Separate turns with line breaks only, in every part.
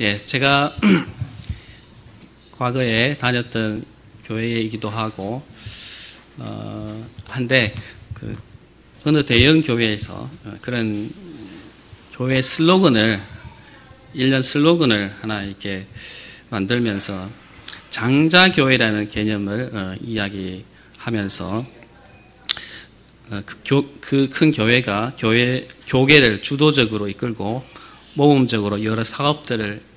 예, 제가 과거에 다녔던 교회이기도 하고 한데 어느 대형 교회에서 그런 교회 슬로건을 1년 슬로건을 하나 이렇게 만들면서 장자교회라는 개념을 이야기하면서 그 큰 교회가 교계를 주도적으로 이끌고 모범적으로 여러 사업들을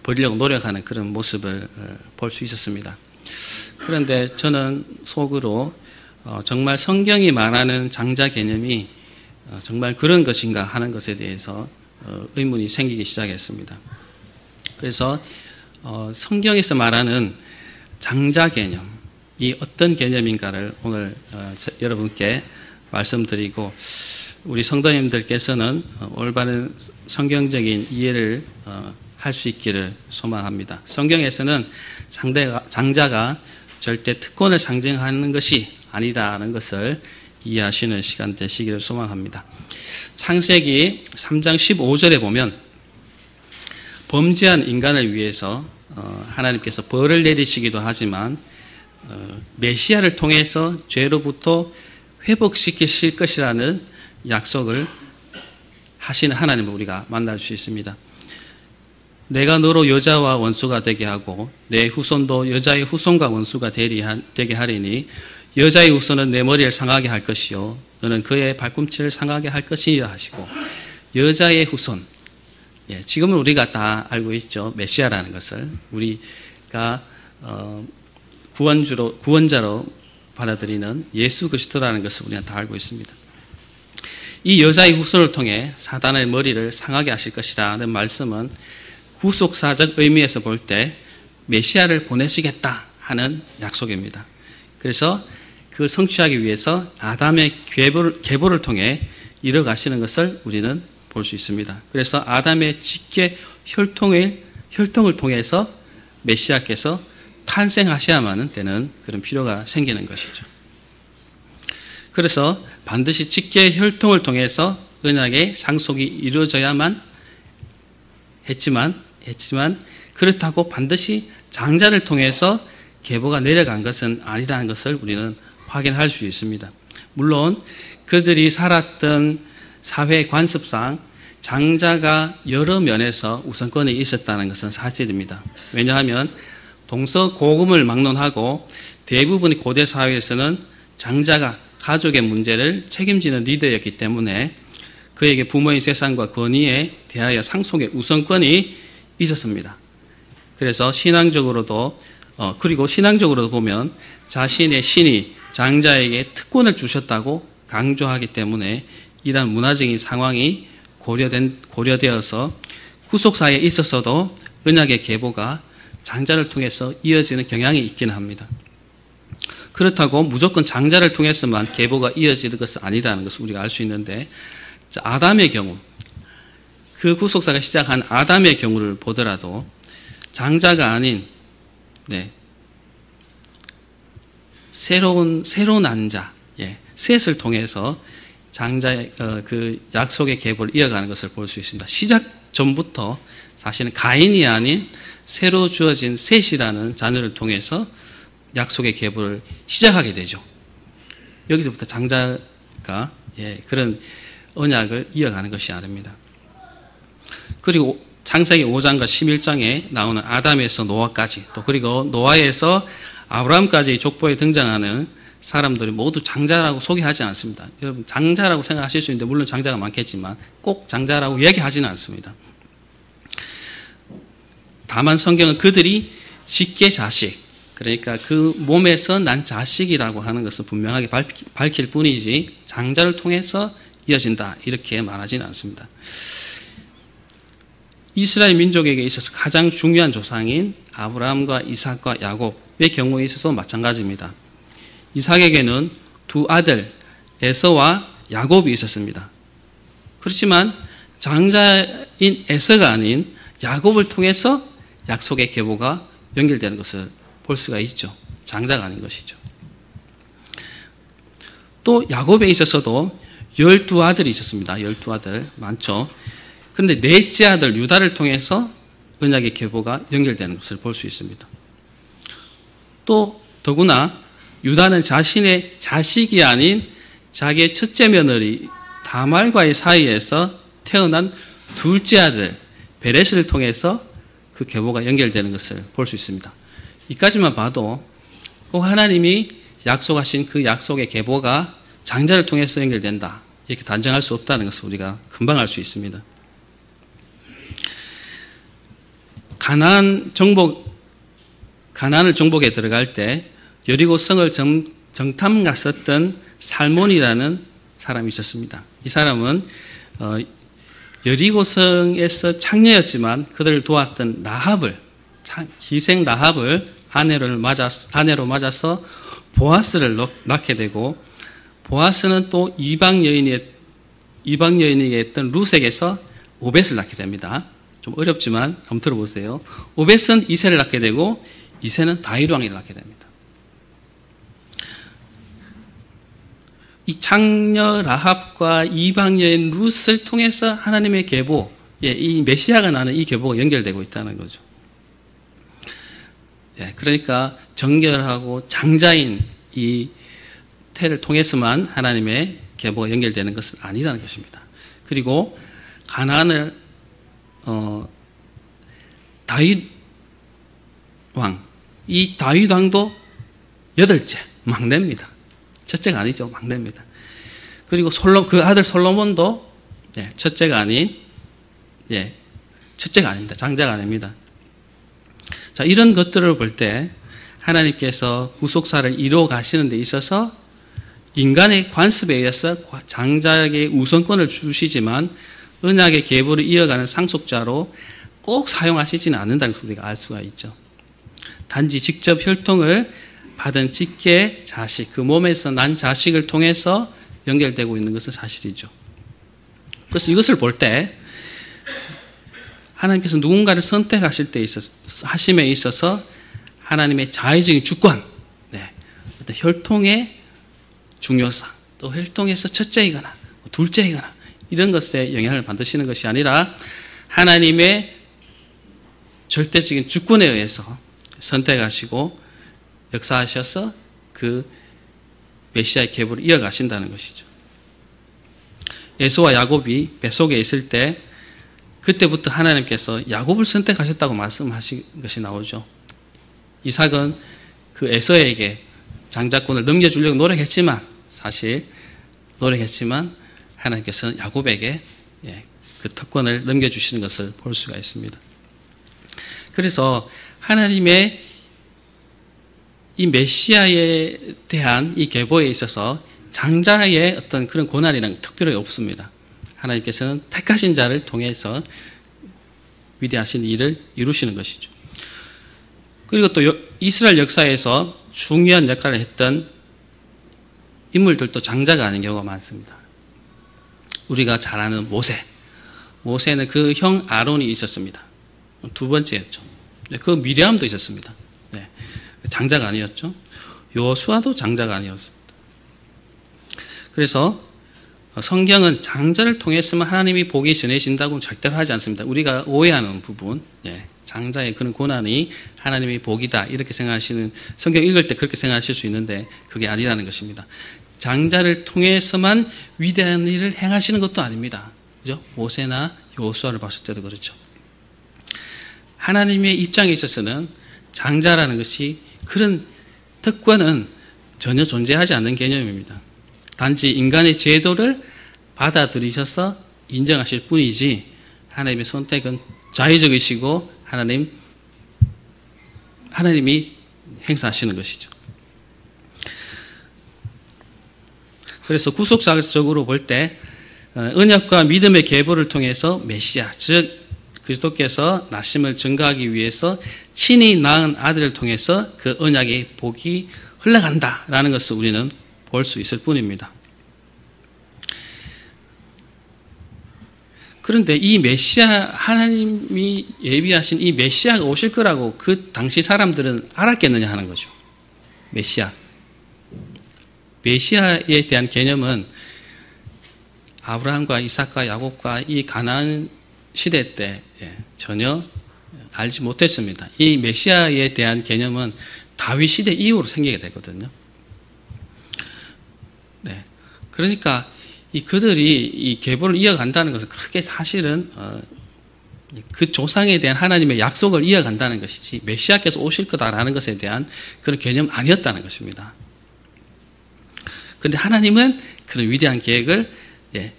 벌이려고 노력하는 그런 모습을 볼 수 있었습니다. 그런데 저는 속으로 정말 성경이 말하는 장자 개념이 정말 그런 것인가 하는 것에 대해서 의문이 생기기 시작했습니다. 그래서 성경에서 말하는 장자 개념이 어떤 개념인가를 오늘 여러분께 말씀드리고 우리 성도님들께서는 올바른 성경적인 이해를 할 수 있기를 소망합니다. 성경에서는 장자가 절대 특권을 상징하는 것이 아니다라는 것을 이해하시는 시간 되시기를 소망합니다. 창세기 3장 15절에 보면 범죄한 인간을 위해서 하나님께서 벌을 내리시기도 하지만 메시아를 통해서 죄로부터 회복시키실 것이라는 약속을 하시는 하나님을 우리가 만날 수 있습니다. 내가 너로 여자와 원수가 되게 하고 내 후손도 여자의 후손과 원수가 되게 하리니 여자의 후손은 내 머리를 상하게 할 것이요 너는 그의 발꿈치를 상하게 할 것이라 하시고 여자의 후손, 지금은 우리가 다 알고 있죠. 메시아라는 것을 우리가 구원자로 받아들이는 예수 그리스도라는 것을 우리가 다 알고 있습니다. 이 여자의 후손을 통해 사단의 머리를 상하게 하실 것이라는 말씀은 구속사적 의미에서 볼 때 메시아를 보내시겠다 하는 약속입니다. 그래서 그걸 성취하기 위해서 아담의 계보를 통해 이뤄가시는 것을 우리는 볼 수 있습니다. 그래서 아담의 직계 혈통을 통해서 메시아께서 탄생하셔야만 되는 그런 필요가 생기는 것이죠. 그래서 반드시 직계 혈통을 통해서 언약의 상속이 이루어져야만 했지만 그렇다고 반드시 장자를 통해서 계보가 내려간 것은 아니라는 것을 우리는 확인할 수 있습니다. 물론 그들이 살았던 사회 관습상 장자가 여러 면에서 우선권이 있었다는 것은 사실입니다. 왜냐하면 동서고금을 막론하고 대부분의 고대 사회에서는 장자가 가족의 문제를 책임지는 리더였기 때문에 그에게 부모의 재산과 권위에 대하여 상속의 우선권이 있었습니다. 그래서 신앙적으로도 보면 자신의 신이 장자에게 특권을 주셨다고 강조하기 때문에 이러한 문화적인 상황이 고려되어서 구속사에 있었어도 언약의 계보가 장자를 통해서 이어지는 경향이 있기는 합니다. 그렇다고 무조건 장자를 통해서만 계보가 이어지는 것은 아니라는 것을 우리가 알 수 있는데 아담의 경우 그 구속사가 시작한 아담의 경우를 보더라도 장자가 아닌 새로운 난자 셋을 통해서 장자의 그 약속의 계보를 이어가는 것을 볼 수 있습니다. 시작 전부터 사실은 가인이 아닌 새로 주어진 셋이라는 자녀를 통해서 약속의 계보를 시작하게 되죠. 여기서부터 장자가 그런 언약을 이어가는 것이 아닙니다. 그리고 창세기 5장과 11장에 나오는 아담에서 노아까지 또 그리고 노아에서 아브라함까지 족보에 등장하는 사람들이 모두 장자라고 소개하지 않습니다. 여러분 장자라고 생각하실 수 있는데 물론 장자가 많겠지만 꼭 장자라고 얘기하지는 않습니다. 다만 성경은 그들이 직계 자식 그러니까 그 몸에서 난 자식이라고 하는 것을 분명하게 밝힐 뿐이지 장자를 통해서 이어진다 이렇게 말하지는 않습니다. 이스라엘 민족에게 있어서 가장 중요한 조상인 아브라함과 이삭과 야곱의 경우에 있어서 마찬가지입니다. 이삭에게는 두 아들 에서와 야곱이 있었습니다. 그렇지만 장자인 에서가 아닌 야곱을 통해서 약속의 계보가 연결되는 것을 볼 수가 있죠. 장자가 아닌 것이죠. 또 야곱에 있어서도 12아들이 있었습니다. 12아들 많죠. 그런데 넷째 아들 유다를 통해서 언약의 계보가 연결되는 것을 볼 수 있습니다. 또 더구나 유다는 자신의 자식이 아닌 자기의 첫째 며느리 다말과의 사이에서 태어난 둘째 아들 베레스를 통해서 그 계보가 연결되는 것을 볼 수 있습니다. 이까지만 봐도 꼭 하나님이 약속하신 그 약속의 계보가 장자를 통해서 연결된다, 이렇게 단정할 수 없다는 것을 우리가 금방 알 수 있습니다. 가나안을 정복에 들어갈 때 여리고 성을 정탐 갔었던 살몬이라는 사람이 있었습니다. 이 사람은 여리고성에서 창녀였지만 그들을 도왔던 희생 라합을 아내로 맞아서 보아스를 낳게 되고, 보아스는 또 이방 여인에게 했던 룻에게서 오벳을 낳게 됩니다. 좀 어렵지만 한번 들어보세요. 오벳은 이새를 낳게 되고 이새는 다윗 왕을 낳게 됩니다. 이 창녀 라합과 이방 여인 룻을 통해서 하나님의 계보, 이 메시아가 나는 이 계보가 연결되고 있다는 거죠. 그러니까 정결하고 장자인 이 태를 통해서만 하나님의 계보가 연결되는 것은 아니라는 것입니다. 그리고 가나안을 다윗 왕, 이 다윗 왕도 8째 막내입니다. 첫째가 아니죠. 막내입니다. 그리고 그 아들 솔로몬도 첫째가 아닙니다. 장자가 아닙니다. 자, 이런 것들을 볼 때 하나님께서 구속사를 이루어 가시는 데 있어서 인간의 관습에 의해서 장자에게 우선권을 주시지만 언약의 계보를 이어가는 상속자로 꼭 사용하시지는 않는다는 것을 우리가 알 수가 있죠. 단지 직접 혈통을 받은 직계 자식, 그 몸에서 난 자식을 통해서 연결되고 있는 것은 사실이죠. 그래서 이것을 볼 때 하나님께서 누군가를 선택하실 때 하심에 있어서 하나님의 자의적인 주권, 어떤 혈통의 중요성, 또 혈통에서 첫째이거나 둘째이거나 이런 것에 영향을 받으시는 것이 아니라 하나님의 절대적인 주권에 의해서 선택하시고 역사하셔서 그 메시아의 계보를 이어가신다는 것이죠. 에서와 야곱이 뱃속에 있을 때 그때부터 하나님께서 야곱을 선택하셨다고 말씀하신 것이 나오죠. 이삭은 그 에서에게 장자권을 넘겨주려고 노력했지만 하나님께서는 야곱에게 그 특권을 넘겨주시는 것을 볼 수가 있습니다. 그래서 하나님의 이 메시아에 대한 이 계보에 있어서 장자의 어떤 그런 고난이란 특별히 없습니다. 하나님께서는 택하신 자를 통해서 위대하신 일을 이루시는 것이죠. 그리고 또 이스라엘 역사에서 중요한 역할을 했던 인물들도 장자가 아닌 경우가 많습니다. 우리가 잘 아는 모세는 그 형 아론이 있었습니다. 두 번째였죠. 그 미리암도 있었습니다. 장자가 아니었죠. 여호수아도 장자가 아니었습니다. 그래서 성경은 장자를 통해서만 하나님이 복이 전해진다고는 절대로 하지 않습니다. 우리가 오해하는 부분, 장자의 그런 고난이 하나님의 복이다 이렇게 생각하시는, 성경 읽을 때 그렇게 생각하실 수 있는데 그게 아니라는 것입니다. 장자를 통해서만 위대한 일을 행하시는 것도 아닙니다. 그죠? 모세나 여호수아를 봤을 때도 그렇죠. 하나님의 입장에 있어서는 장자라는 것이 그런 특권은 전혀 존재하지 않는 개념입니다. 단지 인간의 제도를 받아들이셔서 인정하실 뿐이지 하나님의 선택은 자의적이시고 하나님이 행사하시는 것이죠. 그래서 구속사적으로 볼 때 언약과 믿음의 계보를 통해서 메시아, 즉 그리스도께서 나심을 증거하기 위해서 친히 낳은 아들을 통해서 그 언약의 복이 흘러간다라는 것을 우리는 볼 수 있을 뿐입니다. 그런데 이 메시아, 하나님이 예비하신 이 메시아가 오실 거라고 그 당시 사람들은 알았겠느냐 하는 거죠. 메시아에 대한 개념은 아브라함과 이삭과 야곱과 이 가나안 시대 때 전혀 알지 못했습니다. 이 메시아에 대한 개념은 다윗 시대 이후로 생기게 되거든요. 네. 그러니까 그들이 이 계보를 이어간다는 것은 크게 사실은 그 조상에 대한 하나님의 약속을 이어간다는 것이지 메시아께서 오실 거다라는 것에 대한 그런 개념 아니었다는 것입니다. 그런데 하나님은 그런 위대한 계획을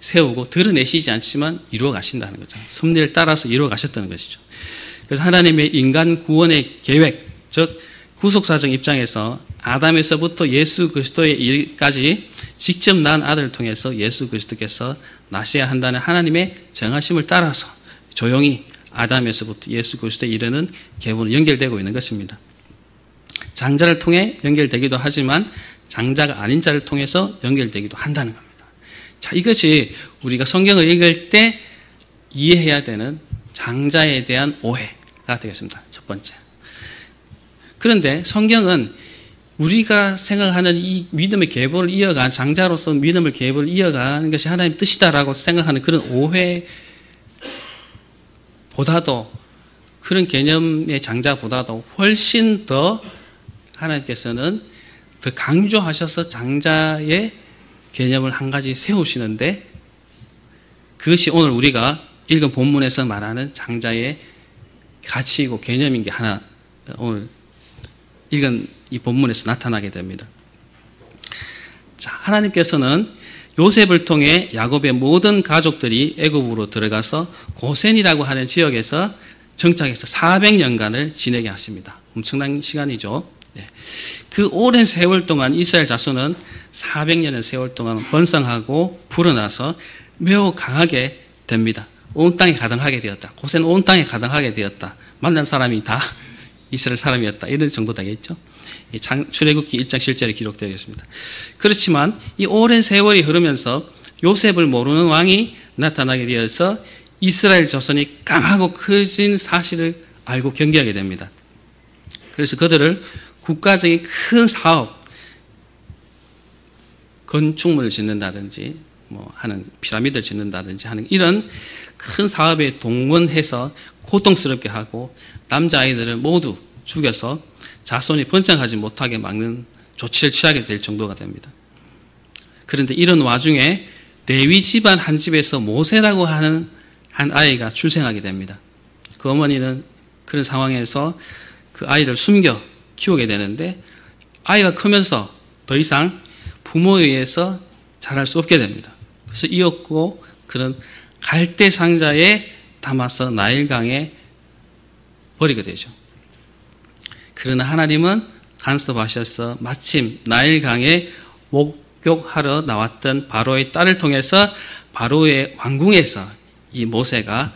세우고 드러내시지 않지만 이루어 가신다는 거죠. 섭리를 따라서 이루어 가셨다는 것이죠. 그래서 하나님의 인간 구원의 계획, 즉 구속사적 입장에서 아담에서부터 예수 그리스도의 일까지 직접 낳은 아들을 통해서 예수 그리스도께서 나셔야 한다는 하나님의 정하심을 따라서 조용히 아담에서부터 예수 그리스도에 이르는 계보는 연결되고 있는 것입니다. 장자를 통해 연결되기도 하지만 장자가 아닌 자를 통해서 연결되기도 한다는 겁니다. 자, 이것이 우리가 성경을 읽을 때 이해해야 되는 장자에 대한 오해가 되겠습니다. 첫 번째. 그런데 성경은 우리가 생각하는 이 믿음의 계보를 이어간 장자로서 믿음의 계보를 이어가는 것이 하나님의 뜻이다라고 생각하는 그런 오해보다도 그런 개념의 장자보다도 훨씬 더 하나님께서는 더 강조하셔서 장자의 개념을 한 가지 세우시는데 그것이 오늘 우리가 읽은 본문에서 말하는 장자의 가치이고 개념인 게 하나 오늘 읽은 이 본문에서 나타나게 됩니다. 자, 하나님께서는 요셉을 통해 야곱의 모든 가족들이 애굽으로 들어가서 고센이라고 하는 지역에서 정착해서 400년간을 지내게 하십니다. 엄청난 시간이죠. 네. 그 오랜 세월 동안 이스라엘 자손은 400년의 세월 동안 번성하고 불어나서 매우 강하게 됩니다. 온 땅에 가득하게 되었다. 고센 온 땅에 가득하게 되었다. 만난 사람이 다 이스라엘 사람이었다. 이런 정도 되겠죠. 출애굽기 1장 7절에 기록되어 있습니다. 그렇지만 이 오랜 세월이 흐르면서 요셉을 모르는 왕이 나타나게 되어서 이스라엘 자손이 강하고 커진 사실을 알고 경계하게 됩니다. 그래서 그들을 국가적인 큰 사업, 건축물을 짓는다든지 하는 피라미드를 짓는다든지 하는 이런 큰 사업에 동원해서 고통스럽게 하고 남자아이들을 모두 죽여서 자손이 번창하지 못하게 막는 조치를 취하게 될 정도가 됩니다. 그런데 이런 와중에 레위 집안 한 집에서 모세라고 하는 한 아이가 출생하게 됩니다. 그 어머니는 그런 상황에서 그 아이를 숨겨 키우게 되는데 아이가 크면서 더 이상 부모에 의해서 자랄 수 없게 됩니다. 그래서 이었고 그런 갈대 상자에 담아서 나일강에 버리게 되죠. 그러나 하나님은 간섭하셔서 마침 나일강에 목욕하러 나왔던 바로의 딸을 통해서 바로의 왕궁에서 이 모세가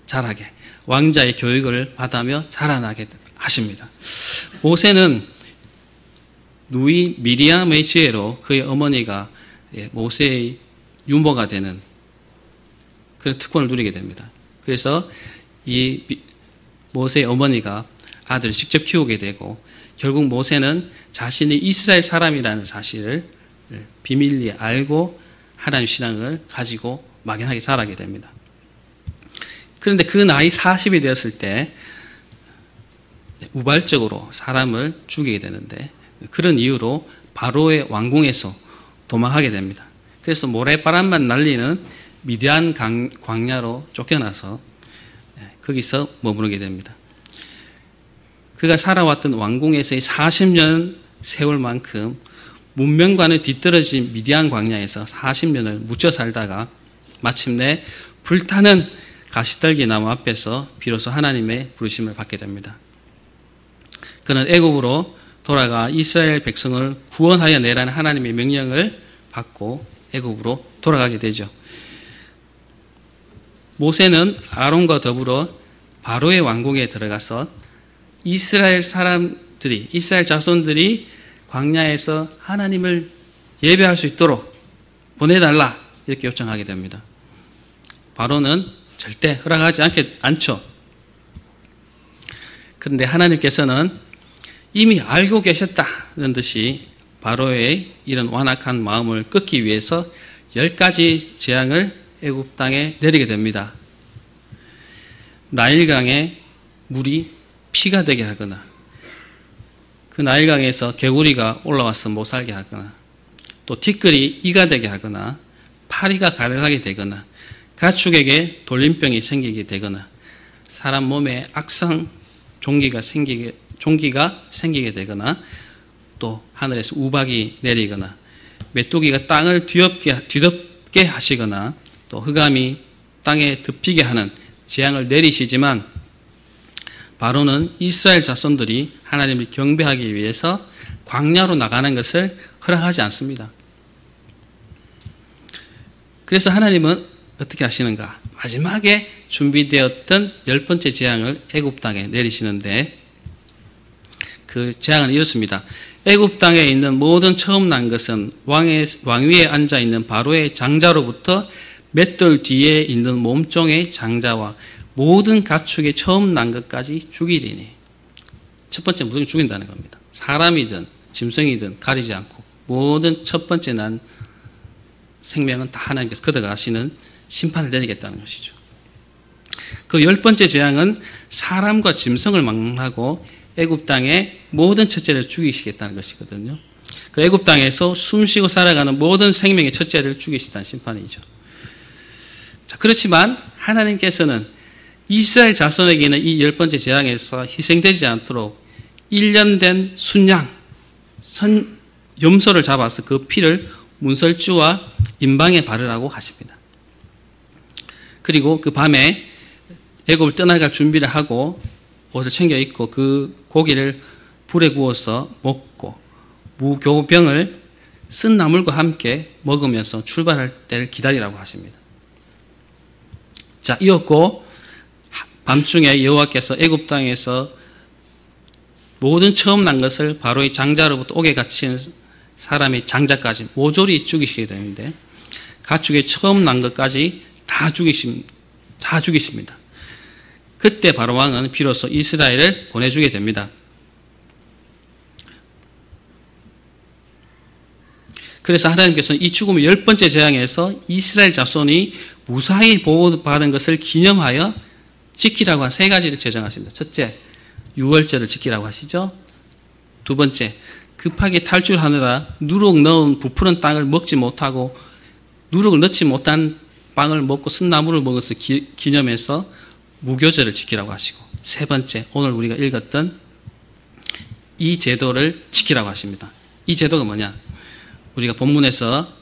자라게 왕자의 교육을 받으며 자라나게 하십니다. 모세는 누이 미리암의 지혜로 그의 어머니가 모세의 유모가 되는 그런 특권을 누리게 됩니다. 그래서 이 모세의 어머니가 아들을 직접 키우게 되고 결국 모세는 자신이 이스라엘 사람이라는 사실을 비밀리에 알고 하나님 신앙을 가지고 막연하게 자라게 됩니다. 그런데 그 나이 40이 되었을 때 우발적으로 사람을 죽이게 되는데 그런 이유로 바로의 왕궁에서 도망하게 됩니다. 그래서 모래바람만 날리는 미디안 광야로 쫓겨나서 거기서 머무르게 됩니다. 그가 살아왔던 왕궁에서의 40년 세월만큼 문명과는 뒤떨어진 미디안 광야에서 40년을 묻혀 살다가 마침내 불타는 가시떨기 나무 앞에서 비로소 하나님의 부르심을 받게 됩니다. 그는 애굽으로 돌아가 이스라엘 백성을 구원하여 내라는 하나님의 명령을 받고 애굽으로 돌아가게 되죠. 모세는 아론과 더불어 바로의 왕궁에 들어가서 이스라엘 자손들이 광야에서 하나님을 예배할 수 있도록 보내달라 이렇게 요청하게 됩니다. 바로는 절대 허락하지 않죠. 그런데 하나님께서는 이미 알고 계셨다는 듯이 바로의 이런 완악한 마음을 꺾기 위해서 10가지 재앙을 애굽 땅에 내리게 됩니다. 나일강의 물이 피가 되게 하거나 그 나일강에서 개구리가 올라와서 못 살게 하거나 또 티끌이 이가 되게 하거나 파리가 가득하게 되거나 가축에게 돌림병이 생기게 되거나 사람 몸에 악성 종기가 생기게 되거나 또 하늘에서 우박이 내리거나 메뚜기가 땅을 뒤덮게 하시거나 또 흑암이 땅에 덮이게 하는 재앙을 내리시지만 바로는 이스라엘 자손들이 하나님을 경배하기 위해서 광야로 나가는 것을 허락하지 않습니다. 그래서 하나님은 어떻게 하시는가? 마지막에 준비되었던 10번째 재앙을 애굽 땅에 내리시는데 그 재앙은 이렇습니다. 애굽 땅에 있는 모든 처음 난 것은 왕위에 앉아 있는 바로의 장자로부터 맷돌 뒤에 있는 몸종의 장자와 모든 가축의 처음 난 것까지 죽이리니. 첫 번째 무조건 죽인다는 겁니다. 사람이든 짐승이든 가리지 않고 모든 첫 번째 난 생명은 다 하나님께서 걷어가시는 심판을 내리겠다는 것이죠. 그 10번째 재앙은 사람과 짐승을 망하고 애굽 땅의 모든 첫째를 죽이시겠다는 것이거든요. 그 애굽 땅에서 숨쉬고 살아가는 모든 생명의 첫째를 죽이시다는 심판이죠. 자, 그렇지만 하나님께서는 이스라엘 자손에게는 이 10번째 재앙에서 희생되지 않도록 1년 된 순양, 염소를 잡아서 그 피를 문설주와 임방에 바르라고 하십니다. 그리고 그 밤에 애굽을 떠나갈 준비를 하고 옷을 챙겨 입고 그 고기를 불에 구워서 먹고 무교병을 쓴 나물과 함께 먹으면서 출발할 때를 기다리라고 하십니다. 자, 이었고 밤중에 여호와께서 애굽 땅에서 모든 처음 난 것을 바로의 장자로부터 옥에 갇힌 사람의 장자까지 모조리 죽이시게 되는데 가축의 처음 난 것까지 다 죽이십니다. 그때 바로 왕은 비로소 이스라엘을 보내주게 됩니다. 그래서 하나님께서는 이 죽음의 10번째 재앙에서 이스라엘 자손이 무사히 보호받은 것을 기념하여 지키라고 한 3가지를 제정하십니다. 첫째, 유월절을 지키라고 하시죠. 두 번째, 급하게 탈출하느라 누룩 넣은 부푸른 땅을 먹지 못하고 누룩을 넣지 못한 빵을 먹고 쓴나물을 먹어서 기념해서 무교절을 지키라고 하시고, 세 번째, 오늘 우리가 읽었던 이 제도를 지키라고 하십니다. 이 제도가 뭐냐? 우리가 본문에서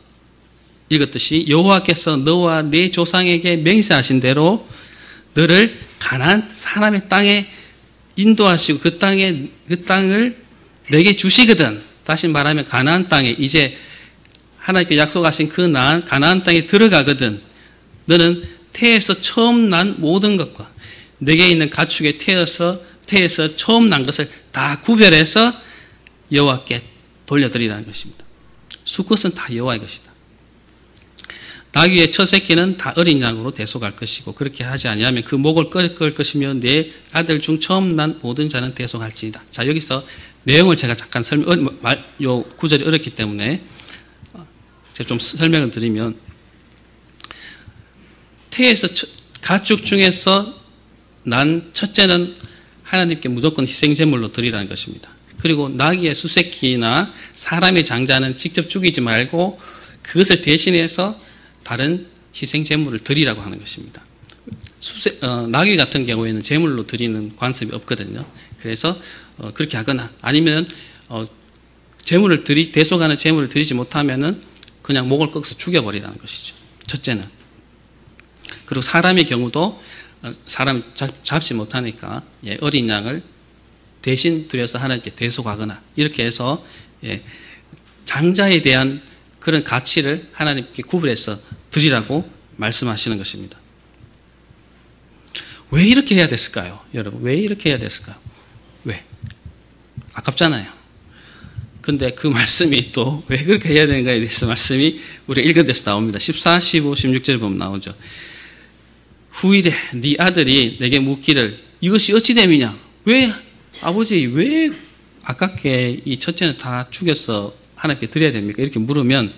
읽었듯이 여호와께서 너와 네 조상에게 맹세하신 대로 너를 가나안 사람의 땅에 인도하시고 그 땅을 내게 주시거든. 다시 말하면 가나안 땅에 이제 하나님께 약속하신 그 가나안 땅에 들어가거든. 너는 태에서 처음 난 모든 것과 내게 있는 가축의 태에서 처음 난 것을 다 구별해서 여호와께 돌려드리라는 것입니다. 수컷은 다 여호와의 것이다. 나귀의 첫 새끼는 다 어린 양으로 대속할 것이고 그렇게 하지 아니하면 그 목을 꺾을 것이며 내 아들 중 처음 난 모든 자는 대속할지니라. 자, 여기서 내용을 제가 잠깐 요 구절이 어렵기 때문에 제가 좀 설명을 드리면, 태에서 가축 중에서 난 첫째는 하나님께 무조건 희생제물로 드리라는 것입니다. 그리고 나귀의 수새끼나 사람의 장자는 직접 죽이지 말고 그것을 대신해서 다른 희생제물을 드리라고 하는 것입니다. 나귀 같은 경우에는 제물로 드리는 관습이 없거든요. 그래서 그렇게 하거나 아니면 대속하는 제물을 드리지 못하면은 그냥 목을 꺾어서 죽여버리라는 것이죠. 첫째는. 그리고 사람의 경우도 사람 잡지 못하니까 어린 양을 대신 드려서 하나님께 대속하거나 이렇게 해서 장자에 대한 그런 가치를 하나님께 구별해서 드리라고 말씀하시는 것입니다. 왜 이렇게 해야 됐을까요? 여러분, 왜 이렇게 해야 됐을까요? 왜? 아깝잖아요. 근데 그 말씀이 또 왜 그렇게 해야 되는가에 대해서 말씀이 우리가 읽은 데서 나옵니다. 14, 15, 16절 보면 나오죠. 후일에 네 아들이 내게 묻기를 이것이 어찌 됨이냐? 왜 아버지 왜 아깝게 이 첫째는 다 죽여서 하나님께 드려야 됩니까? 이렇게 물으면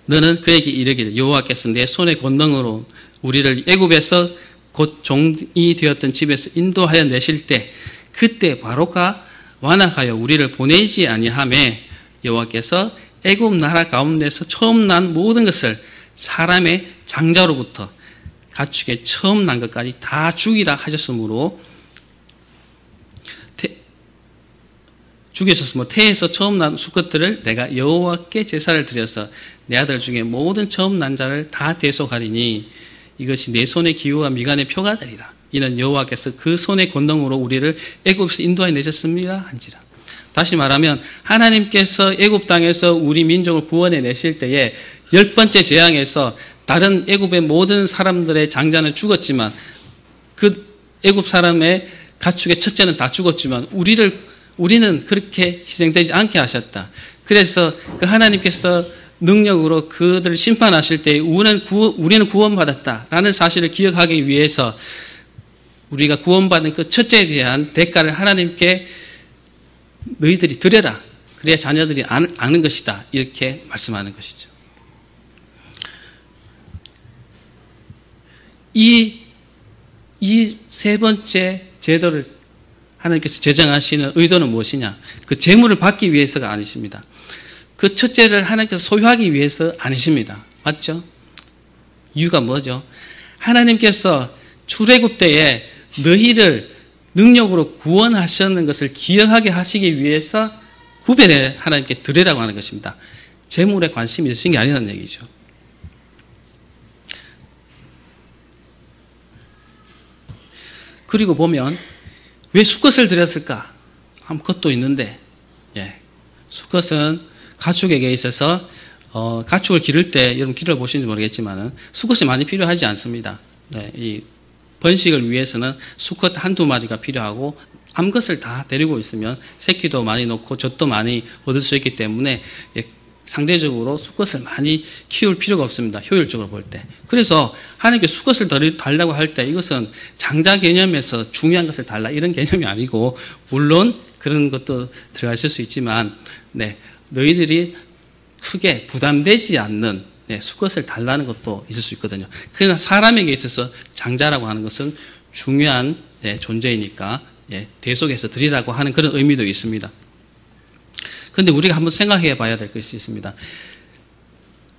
너는 그에게 이르기를 여호와께서 내 손의 권능으로 우리를 애굽에서 곧 종이 되었던 집에서 인도하여 내실 때 그때 바로가 완악하여 우리를 보내지 아니하매 여호와께서 애굽 나라 가운데서 처음 난 모든 것을 사람의 장자로부터 가축의 처음 난 것까지 다 죽이라 하셨으므로 죽이셨으므로 태에서 처음 난 수컷들을 내가 여호와께 제사를 드려서 내 아들 중에 모든 처음 난 자를 다 대속하리니 이것이 내 손의 기호와 미간의 표가 되리라. 이는 여호와께서 그 손의 권능으로 우리를 애굽에서 인도하여 내셨습니다 한지라. 다시 말하면 하나님께서 애굽 땅에서 우리 민족을 구원해 내실 때에 10번째 재앙에서 다른 애굽의 모든 사람들의 장자는 죽었지만 그 애굽 사람의 가축의 첫째는 다 죽었지만 우리는 그렇게 희생되지 않게 하셨다. 그래서 그 하나님께서 능력으로 그들을 심판하실 때 우리는 구원받았다라는 사실을 기억하기 위해서 우리가 구원받은 그 첫째에 대한 대가를 하나님께 너희들이 드려라. 그래야 자녀들이 아는 것이다. 이렇게 말씀하는 것이죠. 이 세 번째 제도를 하나님께서 제정하시는 의도는 무엇이냐? 그 재물을 받기 위해서가 아니십니다. 그 첫째를 하나님께서 소유하기 위해서 아니십니다. 맞죠? 이유가 뭐죠? 하나님께서 출애굽 때에 너희를 능력으로 구원하셨는 것을 기억하게 하시기 위해서 구별해 하나님께 드리라고 하는 것입니다. 재물에 관심이 있으신 게 아니라는 얘기죠. 그리고 보면 왜 수컷을 드렸을까? 그것도 있는데, 수컷은 가축에게 있어서 가축을 기를 때 여러분 기를 보시는지 모르겠지만은 수컷이 많이 필요하지 않습니다. 이 번식을 위해서는 수컷 한두 마리가 필요하고 암컷을 다 데리고 있으면 새끼도 많이 놓고 젖도 많이 얻을 수 있기 때문에 상대적으로 수컷을 많이 키울 필요가 없습니다. 효율적으로 볼 때. 그래서 하나님께 수컷을 달라고 할 때 이것은 장자 개념에서 중요한 것을 달라 이런 개념이 아니고 물론 그런 것도 들어가실 수 있지만 너희들이 크게 부담되지 않는 수컷을 달라는 것도 있을 수 있거든요. 그러나 사람에게 있어서 장자라고 하는 것은 중요한 존재이니까 대속해서 드리라고 하는 그런 의미도 있습니다. 그런데 우리가 한번 생각해 봐야 될 것이 있습니다.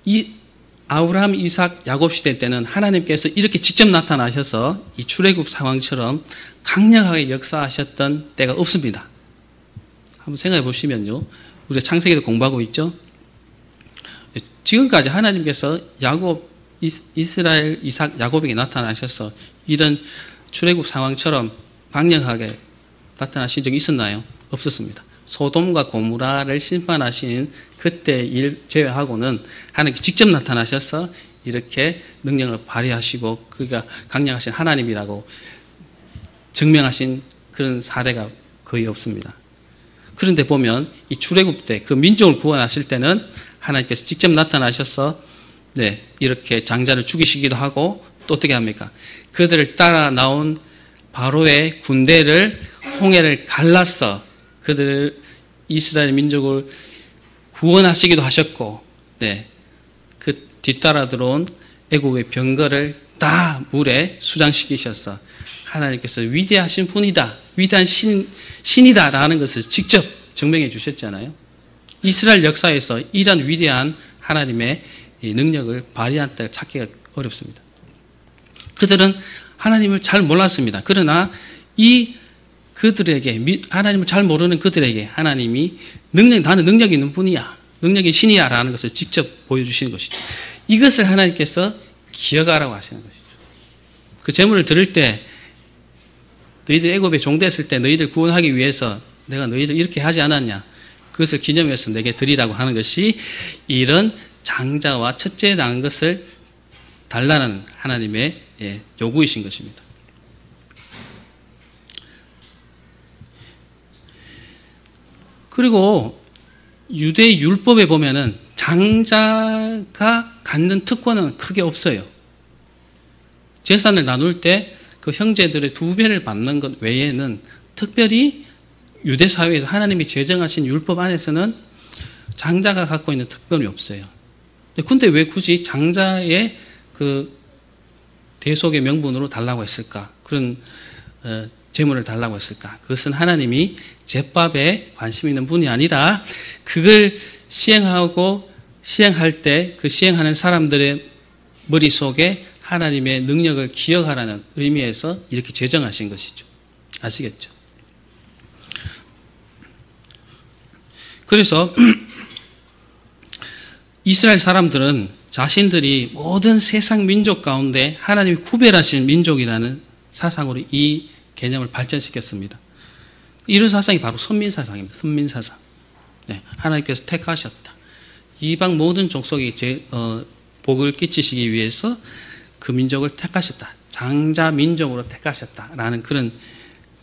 이 아브라함, 이삭, 야곱 시대 때는 하나님께서 이렇게 직접 나타나셔서 이 출애굽 상황처럼 강력하게 역사하셨던 때가 없습니다. 한번 생각해 보시면요. 우리가 창세기를 공부하고 있죠. 지금까지 하나님께서 야곱, 이스라엘, 이삭, 야곱에게 나타나셔서 이런 출애굽 상황처럼 강력하게 나타나신 적이 있었나요? 없었습니다. 소돔과 고무라를 심판하신 그때 일 제외하고는 하나님께 직접 나타나셔서 이렇게 능력을 발휘하시고 그가 강력하신 하나님이라고 증명하신 그런 사례가 거의 없습니다. 그런데 보면 이 출애굽 때 그 민족을 구원하실 때는 하나님께서 직접 나타나셔서 이렇게 장자를 죽이시기도 하고 또 어떻게 합니까? 그들을 따라 나온 바로의 군대를 홍해를 갈라서 그들 이스라엘 민족을 구원하시기도 하셨고, 그 뒤따라 들어온 애굽의 병거를 다 물에 수장시키셔서 하나님께서 위대하신 분이다, 위대한 신이다라는 것을 직접 증명해 주셨잖아요. 이스라엘 역사에서 이런 위대한 하나님의 능력을 발휘한 때를 찾기가 어렵습니다. 그들은 하나님을 잘 몰랐습니다. 그러나 그들에게 하나님을 잘 모르는 그들에게 하나님이 나는 능력이 있는 분이야, 능력이 신이야 라는 것을 직접 보여주시는 것이죠. 이것을 하나님께서 기억하라고 하시는 것이죠. 그 제물을 드릴 때 너희들 애굽에 종됐을 때 너희들 구원하기 위해서 내가 너희들 이렇게 하지 않았냐, 그것을 기념해서 내게 드리라고 하는 것이 이런 장자와 첫째 낳은 것을 달라는 하나님의 요구이신 것입니다. 그리고 유대 율법에 보면은 장자가 갖는 특권은 크게 없어요. 재산을 나눌 때 그 형제들의 2배를 받는 것 외에는 특별히 유대 사회에서 하나님이 제정하신 율법 안에서는 장자가 갖고 있는 특권이 없어요. 근데 왜 굳이 장자의 그 대속의 명분으로 달라고 했을까? 그런 제물을 달라고 했을까? 그것은 하나님이 제밥에 관심 있는 분이 아니라 그걸 시행할 때 그 시행하는 사람들의 머릿속에 하나님의 능력을 기억하라는 의미에서 이렇게 제정하신 것이죠. 아시겠죠? 그래서 이스라엘 사람들은 자신들이 모든 세상 민족 가운데 하나님이 구별하신 민족이라는 사상으로 이 개념을 발전시켰습니다. 이런 사상이 바로 선민사상입니다. 선민사상. 네, 하나님께서 택하셨다. 이방 모든 족속이 복을 끼치시기 위해서 그 민족을 택하셨다. 장자 민족으로 택하셨다라는 그런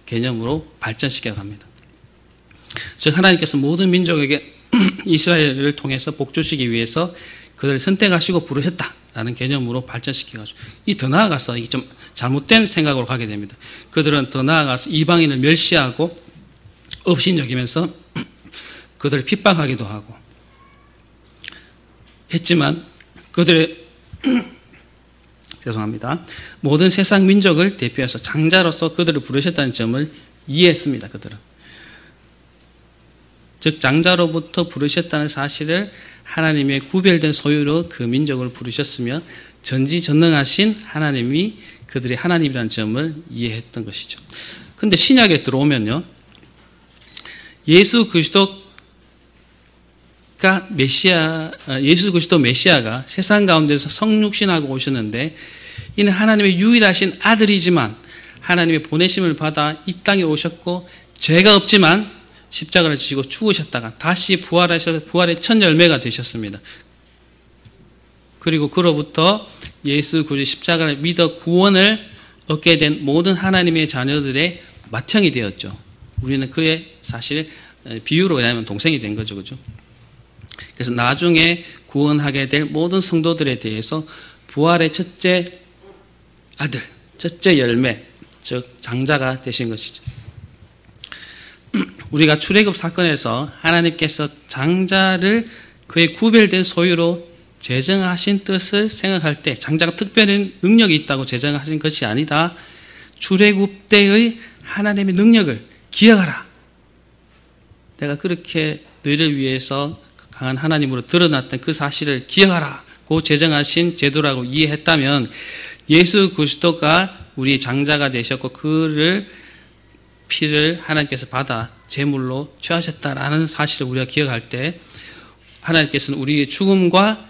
개념으로 발전시켜 갑니다. 즉 하나님께서 모든 민족에게 이스라엘을 통해서 복 주시기 위해서 그들을 선택하시고 부르셨다라는 개념으로 발전시켜가지고 더 나아가서 이게 좀 잘못된 생각으로 가게 됩니다. 그들은 더 나아가서 이방인을 멸시하고 업신여기면서 그들을 핍박하기도 하고 했지만 그들의 죄송합니다. 모든 세상 민족을 대표해서 장자로서 그들을 부르셨다는 점을 이해했습니다. 그들은. 즉 장자로부터 부르셨다는 사실을 하나님의 구별된 소유로 그 민족을 부르셨으며 전지전능하신 하나님이 그들의 하나님이라는 점을 이해했던 것이죠. 그런데 신약에 들어오면요. 예수 그리스도 메시아가 세상 가운데서 성육신하고 오셨는데 이는 하나님의 유일하신 아들이지만 하나님의 보내심을 받아 이 땅에 오셨고 죄가 없지만 십자가를 지시고 죽으셨다가 다시 부활하셔서 부활의 첫 열매가 되셨습니다. 그리고 그로부터 예수 그리스도의 십자가를 믿어 구원을 얻게 된 모든 하나님의 자녀들의 맏형이 되었죠. 우리는 그의 사실 비유로 인하면 동생이 된 거죠. 그죠? 그래서 나중에 구원하게 될 모든 성도들에 대해서 부활의 첫째 아들, 첫째 열매, 즉 장자가 되신 것이죠. 우리가 출애굽 사건에서 하나님께서 장자를 그의 구별된 소유로 제정하신 뜻을 생각할 때 장자가 특별한 능력이 있다고 제정하신 것이 아니라 출애굽 때의 하나님의 능력을 기억하라. 내가 그렇게 너희를 위해서 강한 하나님으로 드러났던 그 사실을 기억하라고 제정하신 제도라고 이해했다면 예수 그리스도가 우리 장자가 되셨고 그를 피를 하나님께서 받아 제물로 취하셨다라는 사실을 우리가 기억할 때 하나님께서는 우리의 죽음과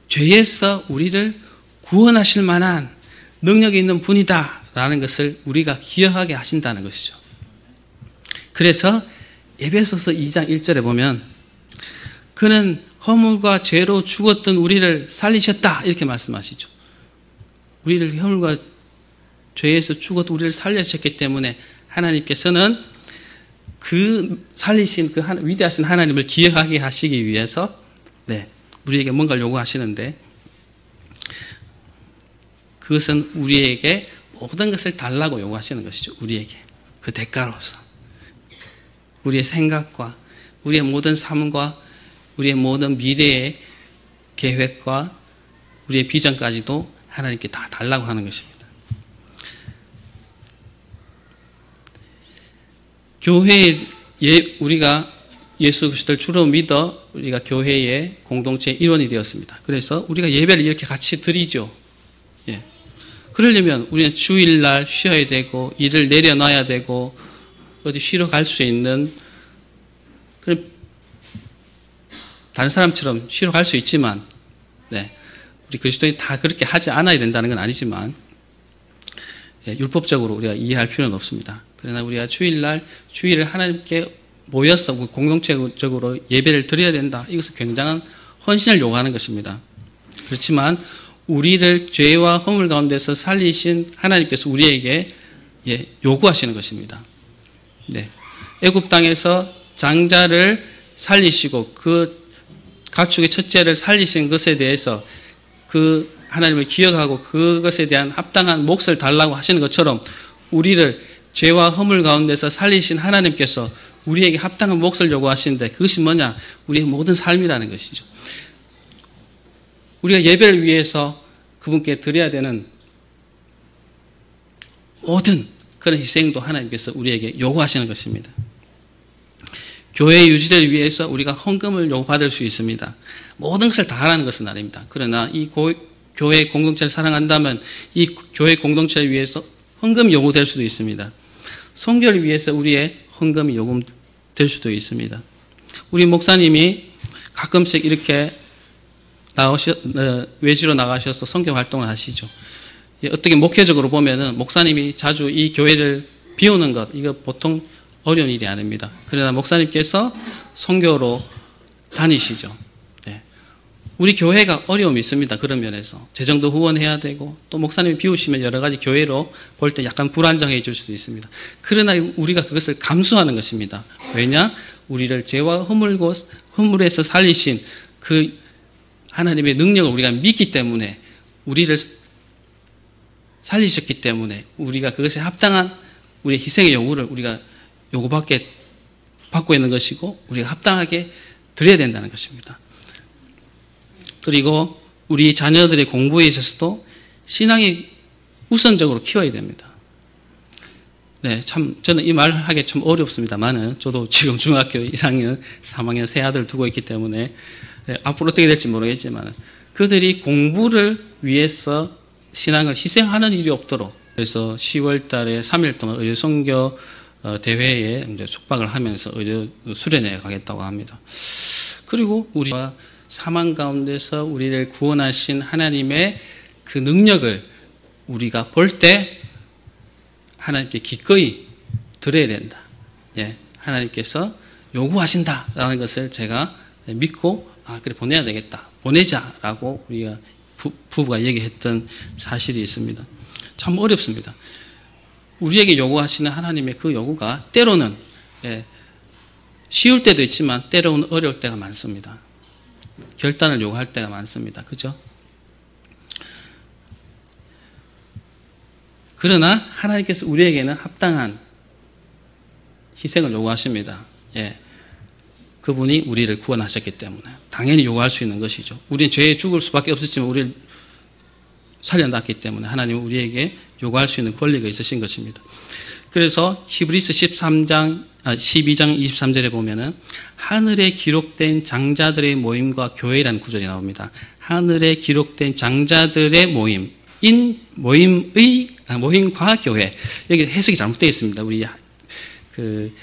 죄에서 우리를 구원하실 만한 능력이 있는 분이다라는 것을 우리가 기억하게 하신다는 것이죠. 그래서 에베소서 2장 1절에 보면 그는 허물과 죄로 죽었던 우리를 살리셨다 이렇게 말씀하시죠. 우리를 허물과 죄에서 죽었던 우리를 살리셨기 때문에 하나님께서는 그 살리신 그 위대하신 하나님을 기억하게 하시기 위해서 우리에게 뭔가를 요구하시는데 그것은 우리에게 모든 것을 달라고 요구하시는 것이죠. 우리에게 그 대가로서 우리의 생각과 우리의 모든 삶과 우리의 모든 미래의 계획과 우리의 비전까지도 하나님께 다 달라고 하는 것입니다. 교회에 우리가 예수 그리스도를 주로 믿어 우리가 교회의 공동체의 일원이 되었습니다. 그래서 우리가 예배를 이렇게 같이 드리죠. 예. 그러려면 우리는 주일날 쉬어야 되고 일을 내려놔야 되고 어디 쉬러 갈 수 있는 그런 다른 사람처럼 쉬러 갈 수 있지만 우리 그리스도인이 다 그렇게 하지 않아야 된다는 건 아니지만 율법적으로 우리가 이해할 필요는 없습니다. 그러나 우리가 주일을 하나님께 모여서 공동체적으로 예배를 드려야 된다. 이것은 굉장한 헌신을 요구하는 것입니다. 그렇지만 우리를 죄와 허물 가운데서 살리신 하나님께서 우리에게 요구하시는 것입니다. 애굽 땅에서 장자를 살리시고 그 가축의 첫째를 살리신 것에 대해서 그 하나님을 기억하고 그것에 대한 합당한 몫을 달라고 하시는 것처럼 우리를 죄와 허물 가운데서 살리신 하나님께서 우리에게 합당한 몫을 요구하시는데 그것이 뭐냐? 우리의 모든 삶이라는 것이죠. 우리가 예배를 위해서 그분께 드려야 되는 모든 그런 희생도 하나님께서 우리에게 요구하시는 것입니다. 교회 유지를 위해서 우리가 헌금을 요구받을 수 있습니다. 모든 것을 다 하라는 것은 아닙니다. 그러나 이 교회 공동체를 사랑한다면 이 교회 공동체를 위해서 헌금이 요구될 수도 있습니다. 선교를 위해서 우리의 헌금이 요구될 수도 있습니다. 우리 목사님이 가끔씩 이렇게 외지로 나가셔서 선교 활동을 하시죠. 어떻게 목회적으로 보면은 목사님이 자주 이 교회를 비우는 것, 이거 보통 어려운 일이 아닙니다. 그러나 목사님께서 선교로 다니시죠. 네. 우리 교회가 어려움이 있습니다. 그런 면에서. 재정도 후원해야 되고, 또 목사님이 비우시면 여러 가지 교회로 볼 때 약간 불안정해질 수도 있습니다. 그러나 우리가 그것을 감수하는 것입니다. 왜냐? 우리를 죄와 허물에서 살리신 그 하나님의 능력을 우리가 믿기 때문에, 우리를 살리셨기 때문에 우리가 그것에 합당한 우리의 희생의 요구를 우리가 받고 있는 것이고, 우리가 합당하게 드려야 된다는 것입니다. 그리고 우리 자녀들의 공부에 있어서도 신앙이 우선적으로 키워야 됩니다. 네, 참 저는 이 말을 하기 참 어렵습니다만은, 저도 지금 중학교 1학년, 3학년 세 아들 두고 있기 때문에 앞으로 어떻게 될지 모르겠지만, 그들이 공부를 위해서 신앙을 희생하는 일이 없도록, 그래서 10월 달에 3일 동안 의료 선교 대회에 이제 숙박을 하면서 의료 수련회 가겠다고 합니다. 그리고 우리가 사망 가운데서 우리를 구원하신 하나님의 그 능력을 우리가 볼 때 하나님께 기꺼이 드려야 된다. 예, 하나님께서 요구하신다라는 것을 제가 믿고, 그래, 보내야 되겠다. 보내자라고 우리가 부부가 얘기했던 사실이 있습니다. 참 어렵습니다. 우리에게 요구하시는 하나님의 그 요구가 때로는 쉬울 때도 있지만 때로는 어려울 때가 많습니다. 결단을 요구할 때가 많습니다. 그죠? 그러나 하나님께서 우리에게는 합당한 희생을 요구하십니다. 예. 그분이 우리를 구원하셨기 때문에 당연히 요구할 수 있는 것이죠. 우리는 죄에 죽을 수밖에 없었지만 우리를 살려놨기 때문에 하나님은 우리에게 요구할 수 있는 권리가 있으신 것입니다. 그래서 히브리서 12장 23절에 보면은 하늘에 기록된 장자들의 모임과 교회라는 구절이 나옵니다. 하늘에 기록된 장자들의 모임과 교회. 여기 해석이 잘못되어 있습니다. 우리 그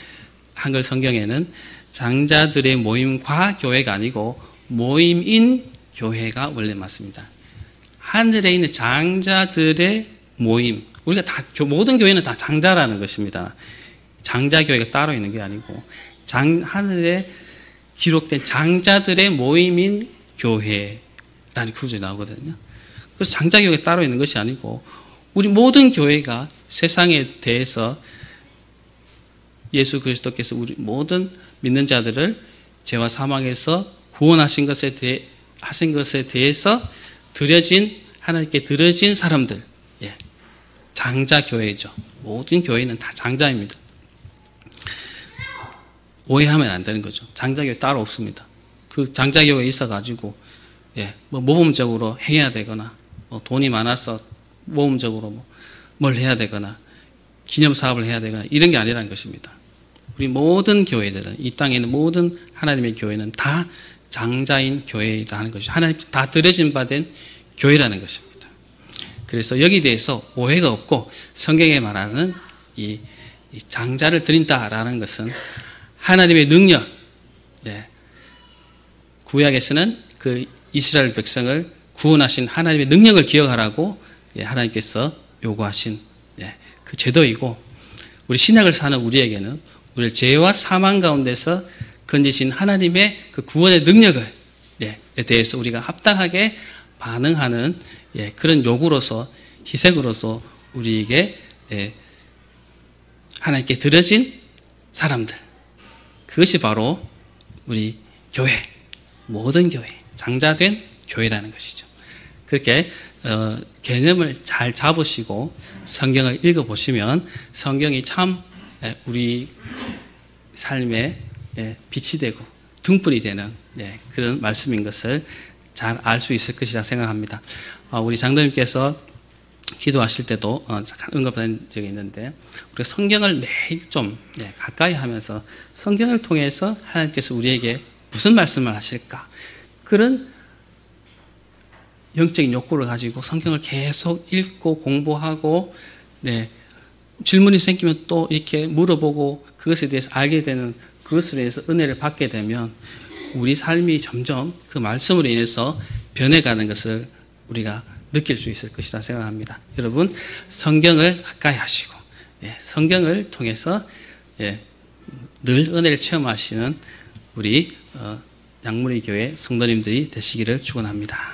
한글 성경에는 장자들의 모임과 교회가 아니고 모임인 교회가 원래 맞습니다. 하늘에 있는 장자들의 모임. 우리가 다, 모든 교회는 다 장자라는 것입니다. 장자교회가 따로 있는 게 아니고, 하늘에 기록된 장자들의 모임인 교회라는 구절이 나오거든요. 그래서 장자교회가 따로 있는 것이 아니고, 우리 모든 교회가 세상에 대해서 예수 그리스도께서 우리 모든 믿는 자들을 죄와 사망에서 구원하신 것에 대해서 하나님께 드려진 사람들, 예, 장자교회죠. 모든 교회는 다 장자입니다. 오해하면 안 되는 거죠. 장자교회 따로 없습니다. 그 장자교회에 있어가지고, 예, 모범적으로 행해야 되거나, 돈이 많아서 모범적으로 뭘 해야 되거나, 기념사업을 해야 되거나, 이런 게 아니라는 것입니다. 우리 모든 교회들은, 이 땅에 있는 모든 하나님의 교회는 다 장자인 교회라는 것이죠. 하나님 다 드려진 바 된 교회라는 것입니다. 그래서 여기에 대해서 오해가 없고, 성경에 말하는 이 장자를 드린다라는 것은 하나님의 능력, 예, 구약에서는 그 이스라엘 백성을 구원하신 하나님의 능력을 기억하라고, 예, 하나님께서 요구하신, 예, 그 제도이고, 우리 신약을 사는 우리에게는 우리를 죄와 사망 가운데서 건지신 하나님의 그 구원의 능력을, 예, 에 대해서 우리가 합당하게 반응하는, 예, 그런 요구로서, 희생으로서 우리에게, 예, 하나님께 드려진 사람들, 그것이 바로 우리 교회, 모든 교회, 장자된 교회라는 것이죠. 그렇게 개념을 잘 잡으시고 성경을 읽어보시면 성경이 참 우리 삶에 빛이 되고 등불이 되는 그런 말씀인 것을 잘 알 수 있을 것이라 생각합니다. 우리 장로님께서 기도하실 때도 잠깐 언급한 적이 있는데 우리가 성경을 매일 좀 가까이 하면서 성경을 통해서 하나님께서 우리에게 무슨 말씀을 하실까 그런 영적인 욕구를 가지고 성경을 계속 읽고 공부하고 질문이 생기면 또 이렇게 물어보고 그것에 대해서 알게 되는 그것으로 인해서 은혜를 받게 되면 우리 삶이 점점 그 말씀으로 인해서 변해가는 것을 우리가 느낄 수 있을 것이라 생각합니다. 여러분 성경을 가까이 하시고 성경을 통해서 늘 은혜를 체험하시는 우리 양문희 교회 성도님들이 되시기를 축원합니다.